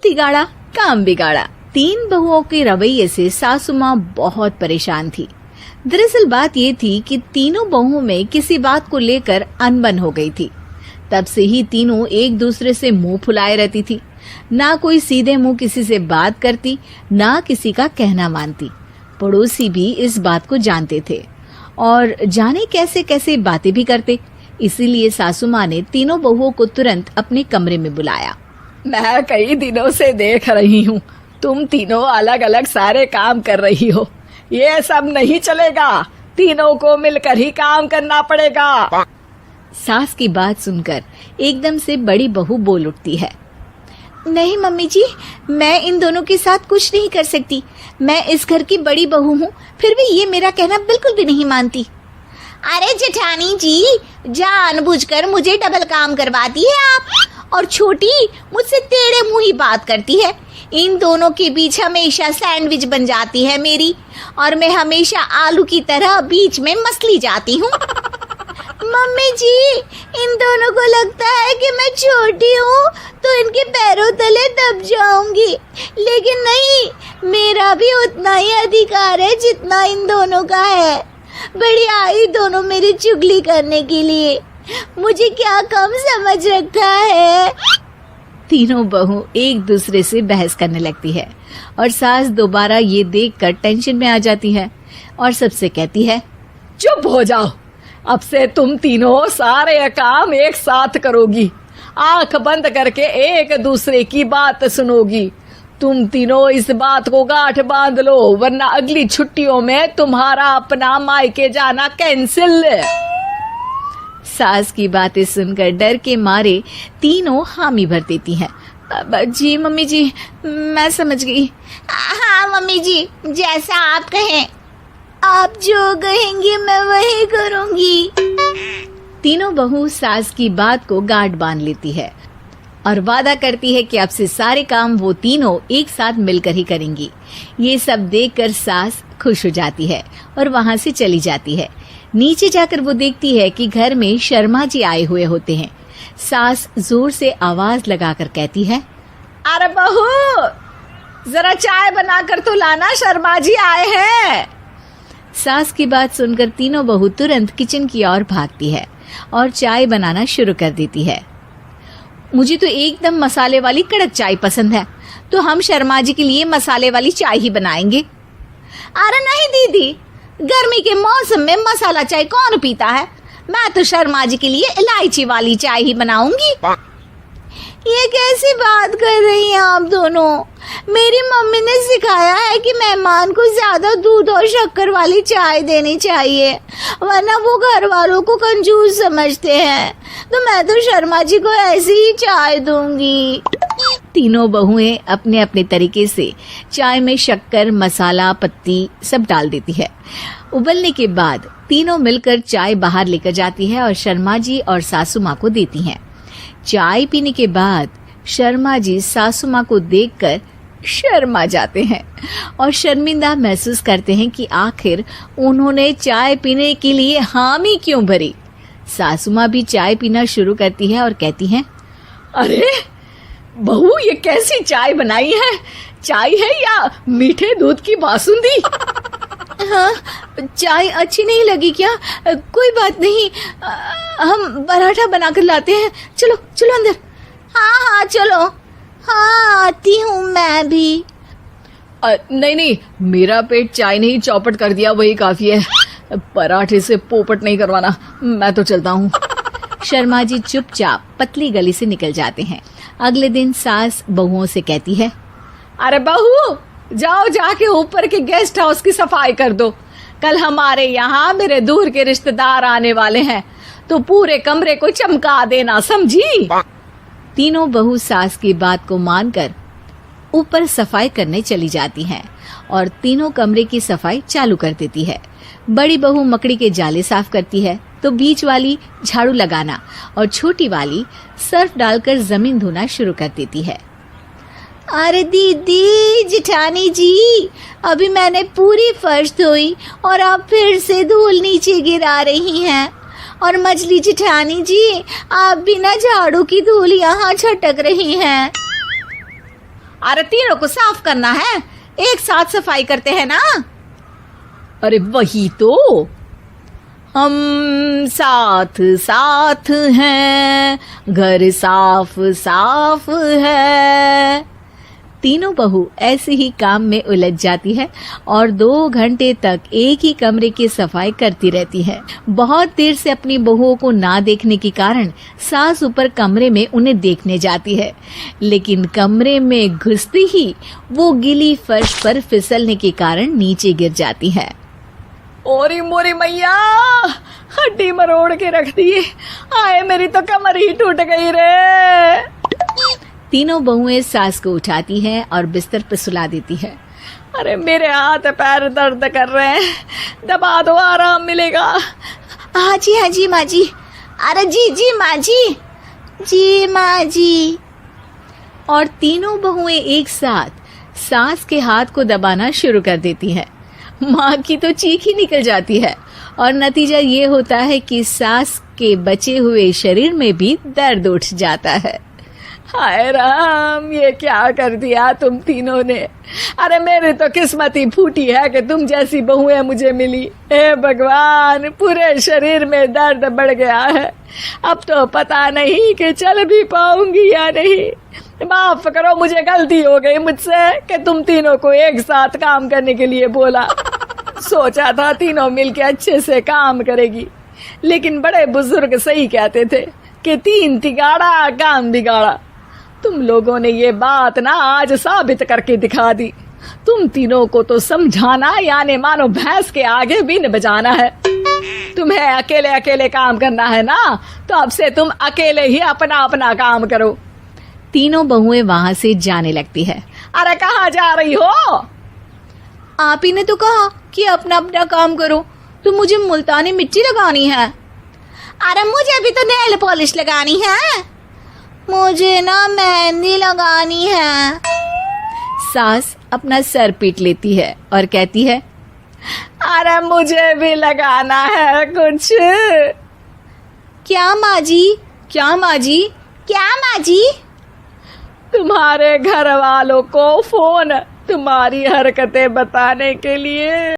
तिगाड़ा काम बिगाड़ा। 3 बहुओं के रवैये से सासू माँ बहुत परेशान थी। दरअसल बात ये थी कि तीनों बहुओं में किसी बात को लेकर अनबन हो गई थी। तब से ही तीनों एक दूसरे से मुंह फुलाए रहती थी। ना कोई सीधे मुंह किसी से बात करती, ना किसी का कहना मानती। पड़ोसी भी इस बात को जानते थे और जाने कैसे कैसे बातें भी करते। इसीलिए सासू माँ ने तीनों बहुओं को तुरंत अपने कमरे में बुलाया। मैं कई दिनों से देख रही हूँ, तुम तीनों अलग अलग सारे काम कर रही हो। ये सब नहीं चलेगा, तीनों को मिलकर ही काम करना पड़ेगा। सास की बात सुनकर एकदम से बड़ी बहू बोल उठती है। नहीं मम्मी जी, मैं इन दोनों के साथ कुछ नहीं कर सकती। मैं इस घर की बड़ी बहू हूँ, फिर भी ये मेरा कहना बिल्कुल भी नहीं मानती। अरे जेठानी जी, जानबूझकर मुझे डबल काम करवाती है आप। और छोटी मुझसे टेढ़े मुंह ही बात करती है। इन दोनों के बीच हमेशा सैंडविच बन जाती है मेरी, और मैं हमेशा आलू की तरह बीच में मसली जाती हूँ। मम्मी जी, इन दोनों को लगता है कि मैं छोटी हूँ तो इनके पैरों तले दब जाऊंगी, लेकिन नहीं, मेरा भी उतना ही अधिकार है जितना इन दोनों का है। बड़ी आई दोनों मेरी चुगली करने के लिए, मुझे क्या कम समझ रखा है। तीनों बहू एक दूसरे से बहस करने लगती है और सास दोबारा ये देखकर टेंशन में आ जाती है और सबसे कहती है, चुप हो जाओ, अब से तुम तीनों सारे काम एक साथ करोगी। आंख बंद करके एक दूसरे की बात सुनोगी। तुम तीनों इस बात को गांठ बांध लो, वरना अगली छुट्टियों में तुम्हारा अपना मायके जाना कैंसिल। सास की बातें सुनकर डर के मारे तीनों हामी भर देती हैं। जी मम्मी जी, मैं समझ गई। हाँ मम्मी जी, जैसा आप कहें। आप जो कहेंगी मैं वही करूंगी। तीनों बहू सास की बात को गांठ बांध लेती है और वादा करती है कि अब से सारे काम वो तीनों एक साथ मिलकर ही करेंगी। ये सब देखकर सास खुश हो जाती है और वहाँ से चली जाती है। नीचे जाकर वो देखती है कि घर में शर्मा जी आए हुए होते हैं। सास जोर से आवाज लगाकर कहती है, अरे बहू, जरा चाय बनाकर तो लाना, शर्मा जी आए हैं। सास की बात सुनकर तीनों बहू तुरंत किचन की ओर भागती है और चाय बनाना शुरू कर देती है। मुझे तो एकदम मसाले वाली कड़क चाय पसंद है, तो हम शर्मा जी के लिए मसाले वाली चाय ही बनाएंगे। अरे नहीं दीदी, गर्मी के मौसम में मसाला चाय कौन पीता है? मैं तो शर्मा जी के लिए इलायची वाली चाय ही बनाऊंगी। ये कैसी बात कर रही हैं आप दोनों? मेरी मम्मी ने सिखाया है कि मेहमान को ज्यादा दूध और शक्कर वाली चाय देनी चाहिए, वरना वो घर वालों को कंजूस समझते हैं। तो मैं तो शर्मा जी को ऐसी ही चाय दूंगी। तीनों बहुएं अपने अपने तरीके से चाय में शक्कर, मसाला, पत्ती सब डाल देती है। उबलने के बाद तीनों मिलकर चाय बाहर लेकर जाती है और शर्मा जी और सासू माँ को देती हैं। चाय पीने के बाद शर्मा जी सासू माँ को देखकर शर्मा जाते हैं और शर्मिंदा महसूस करते हैं कि आखिर उन्होंने चाय पीने के लिए हामी क्यों भरी। सासू माँ भी चाय पीना शुरू करती है और कहती हैं, अरे बहू, ये कैसी चाय बनाई है? चाय है या मीठे दूध की बासुंदी? हाँ, चाय अच्छी नहीं लगी क्या? कोई बात नहीं, हम पराठा बनाकर लाते हैं। चलो चलो अंदर। हाँ चलो। हाँ, आती हूँ मैं भी। नहीं नहीं, मेरा पेट चाय ने ही चौपट कर दिया, वही काफी है। पराठे से पोपट नहीं करवाना, मैं तो चलता हूँ। शर्मा जी चुपचाप पतली गली से निकल जाते हैं। अगले दिन सास बहुओं से कहती है, अरे बहू, जाओ जाके ऊपर के गेस्ट हाउस की सफाई कर दो। कल हमारे यहाँ मेरे दूर के रिश्तेदार आने वाले हैं, तो पूरे कमरे को चमका देना, समझी? तीनों बहू सास की बात को मानकर ऊपर सफाई करने चली जाती हैं और तीनों कमरे की सफाई चालू कर देती है। बड़ी बहू मकड़ी के जाले साफ करती है, तो बीच वाली झाड़ू लगाना और छोटी वाली सर्फ डालकर जमीन धोना शुरू कर देती है। अरे दीदी, जेठानी जी, अभी मैंने पूरी फर्श धोई और आप फिर से धूल नीचे गिरा रही हैं। और मछली जेठानी जी, आप बिना झाड़ू की धूल यहाँ छटक रही हैं। अरे तीनों को साफ करना है, एक साथ सफाई करते हैं ना। अरे वही तो, हम साथ साथ हैं, घर साफ साफ है। तीनों बहू ऐसे ही काम में उलझ जाती है और 2 घंटे तक एक ही कमरे की सफाई करती रहती है। बहुत देर से अपनी बहुओं को ना देखने के कारण सास ऊपर कमरे में उन्हें देखने जाती है, लेकिन कमरे में घुसती ही वो गीली फर्श पर फिसलने के कारण नीचे गिर जाती है। ओरी मोरी मैया, हड्डी मरोड़ के रख दी। आए मेरी तो कमर ही टूट गई रे। तीनों बहुएं सास को उठाती हैं और बिस्तर पर सुला देती है। अरे मेरे हाथ पैर दर्द कर रहे हैं, दबा दो, आराम मिलेगा। हाँ जी माँ जी। अरे जी माँ जी, जी माँ जी। और तीनों बहुएं एक साथ सास के हाथ को दबाना शुरू कर देती हैं। माँ की तो चीख ही निकल जाती है और नतीजा ये होता है कि सास के बचे हुए शरीर में भी दर्द उठ जाता है। हाय राम, ये क्या कर दिया तुम तीनों ने। अरे मेरी तो किस्मत ही फूटी है कि तुम जैसी बहुएं मुझे मिली। हे भगवान, पूरे शरीर में दर्द बढ़ गया है। अब तो पता नहीं कि चल भी पाऊंगी या नहीं। माफ करो, मुझे गलती हो गई मुझसे कि तुम तीनों को एक साथ काम करने के लिए बोला। सोचा था तीनों मिलके अच्छे से काम करेगी, लेकिन बड़े बुजुर्ग सही कहते थे कि 3 तिगाड़ा काम बिगाड़ा। तुम लोगों ने ये बात ना आज साबित करके दिखा दी। तुम तीनों को तो समझाना यानी मानो भैंस के आगे बीन बजाना है। तुम्हें अकेले अकेले काम करना है ना, तो अब से तुम अकेले ही अपना अपना काम करो। तीनों बहुएं वहां से जाने लगती है। अरे कहाँ जा रही हो? आप ही ने तो कहा कि अपना अपना काम करो, तो मुझे मुल्तानी मिट्टी लगानी है। अरे मुझे भी तो नेल पॉलिश लगानी है, मुझे ना मेहंदी लगानी है। सास अपना सर पीट लेती है और कहती है, अरे मुझे भी लगाना है कुछ। क्या माँ जी? क्या माँ जी? क्या माँ जी? तुम्हारे घर वालों को फोन तुम्हारी हरकतें बताने के लिए।